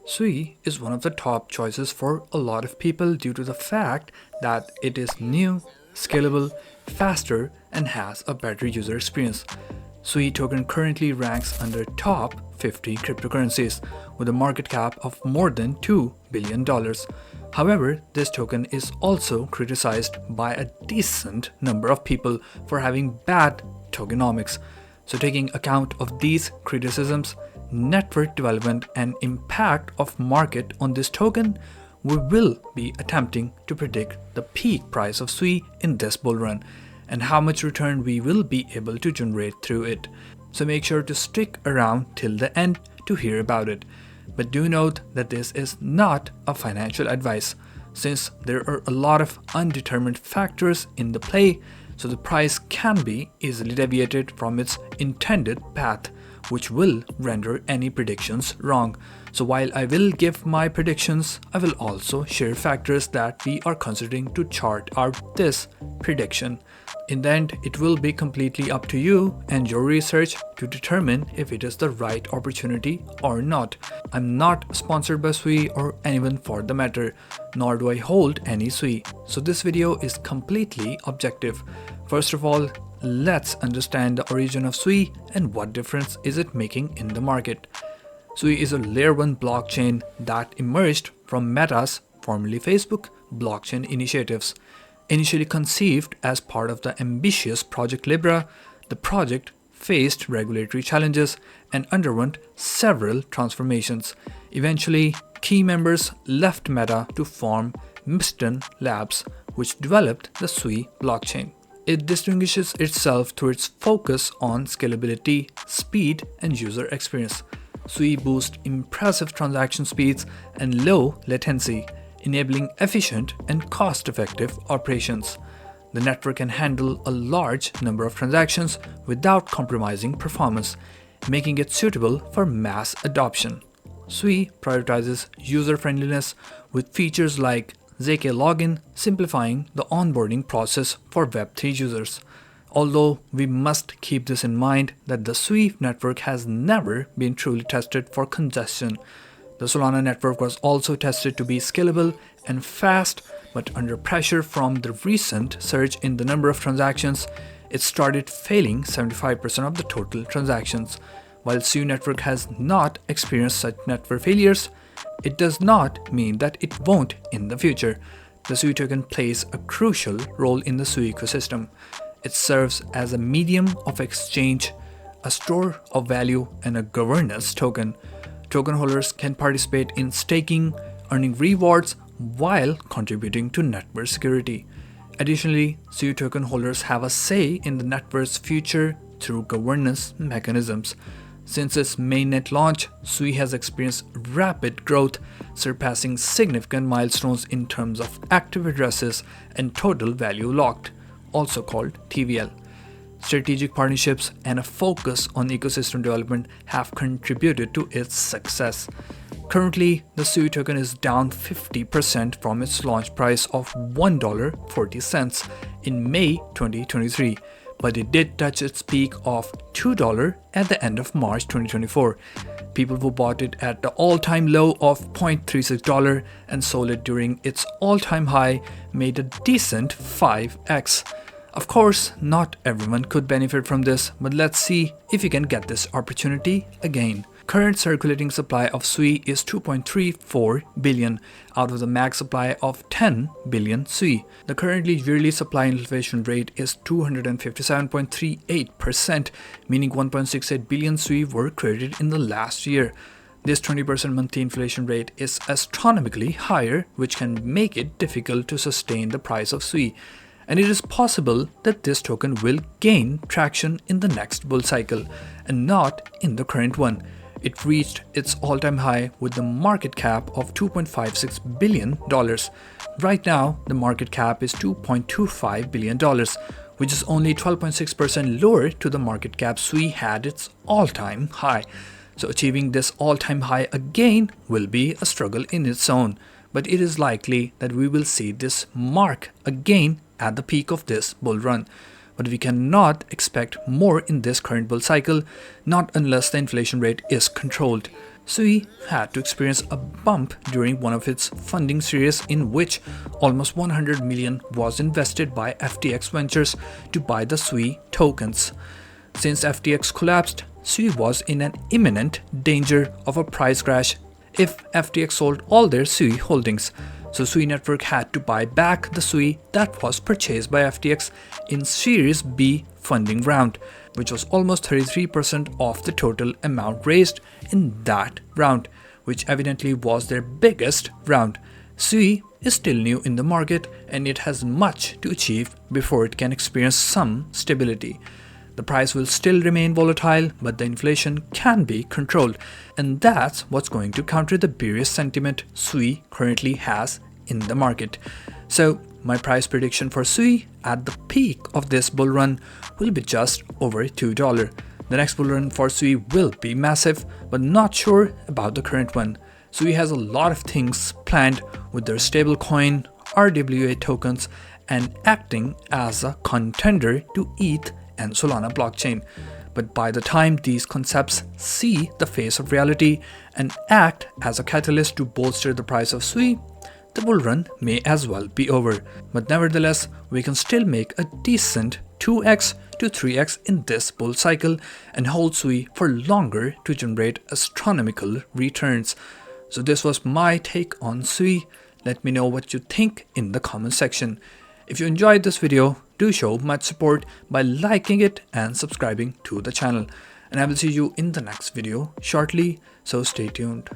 Sui is one of the top choices for a lot of people due to the fact that it is new, scalable, faster, and has a better user experience. Sui token currently ranks under top 50 cryptocurrencies with a market cap of more than $2 billion. However, this token is also criticized by a decent number of people for having bad tokenomics. So, taking account of these criticisms, network development, and impact of market on this token, we will be attempting to predict the peak price of Sui in this bull run and how much return we will be able to generate through it. So make sure to stick around till the end to hear about it. But do note that this is not a financial advice, since there are a lot of undetermined factors in the play, so the price can be easily deviated from its intended path, which will render any predictions wrong. So while I will give my predictions, I will also share factors that we are considering to chart out this prediction. In the end, it will be completely up to you and your research to determine if it is the right opportunity or not. I'm not sponsored by Sui or anyone for the matter, nor do I hold any Sui. So this video is completely objective. First of all, let's understand the origin of Sui and what difference is it making in the market. Sui is a layer 1 blockchain that emerged from Meta's, formerly Facebook, blockchain initiatives. Initially conceived as part of the ambitious Project Libra, the project faced regulatory challenges and underwent several transformations. Eventually, key members left Meta to form Miston Labs, which developed the Sui blockchain. It distinguishes itself through its focus on scalability, speed, and user experience. Sui boasts impressive transaction speeds and low latency, enabling efficient and cost-effective operations. The network can handle a large number of transactions without compromising performance, making it suitable for mass adoption. Sui prioritizes user-friendliness with features like ZK login, simplifying the onboarding process for Web3 users. Although we must keep this in mind that the Sui network has never been truly tested for congestion. The Solana network was also tested to be scalable and fast, but under pressure from the recent surge in the number of transactions, it started failing 75% of the total transactions. While Sui network has not experienced such network failures, it does not mean that it won't in the future. The Sui token plays a crucial role in the Sui ecosystem. It serves as a medium of exchange, a store of value, and a governance token. Token holders can participate in staking, earning rewards while contributing to network security. Additionally, Sui token holders have a say in the network's future through governance mechanisms. Since its mainnet launch, Sui has experienced rapid growth, surpassing significant milestones in terms of active addresses and total value locked, also called TVL. Strategic partnerships and a focus on ecosystem development have contributed to its success. Currently, the Sui token is down 50% from its launch price of $1.40 in May 2023, but it did touch its peak of $2 at the end of March 2024. People who bought it at the all-time low of $0.36 and sold it during its all-time high made a decent 5x. Of course, not everyone could benefit from this, but let's see if you can get this opportunity again. Current circulating supply of Sui is 2.34 billion out of the max supply of 10 billion Sui. The currently yearly supply inflation rate is 257.38%, meaning 1.68 billion Sui were created in the last year. This 20% monthly inflation rate is astronomically higher, which can make it difficult to sustain the price of Sui. And it is possible that this token will gain traction in the next bull cycle and not in the current one. It reached its all-time high with the market cap of $2.56 billion. Right now, the market cap is $2.25 billion, which is only 12.6% lower to the market cap Sui had its all-time high. So achieving this all-time high again will be a struggle in its own, but it is likely that we will see this mark again at the peak of this bull run. But we cannot expect more in this current bull cycle, not unless the inflation rate is controlled. Sui had to experience a bump during one of its funding series in which almost 100 million was invested by FTX Ventures to buy the Sui tokens. Since FTX collapsed, Sui was in an imminent danger of a price crash if FTX sold all their Sui holdings. So Sui Network had to buy back the Sui that was purchased by FTX in Series B funding round, which was almost 33% of the total amount raised in that round, which evidently was their biggest round. Sui is still new in the market and it has much to achieve before it can experience some stability. The price will still remain volatile, but the inflation can be controlled, and that's what's going to counter the bearish sentiment Sui currently has in the market. So my price prediction for Sui at the peak of this bull run will be just over $2. The next bull run for Sui will be massive, but not sure about the current one. Sui has a lot of things planned with their stablecoin, RWA tokens, and acting as a contender to ETH and Solana blockchain. But by the time these concepts see the face of reality and act as a catalyst to bolster the price of Sui, the bull run may as well be over. But nevertheless, we can still make a decent 2x to 3x in this bull cycle and hold Sui for longer to generate astronomical returns. So this was my take on Sui. Let me know what you think in the comment section. If you enjoyed this video, do show much support by liking it and subscribing to the channel. And I will see you in the next video shortly, so stay tuned.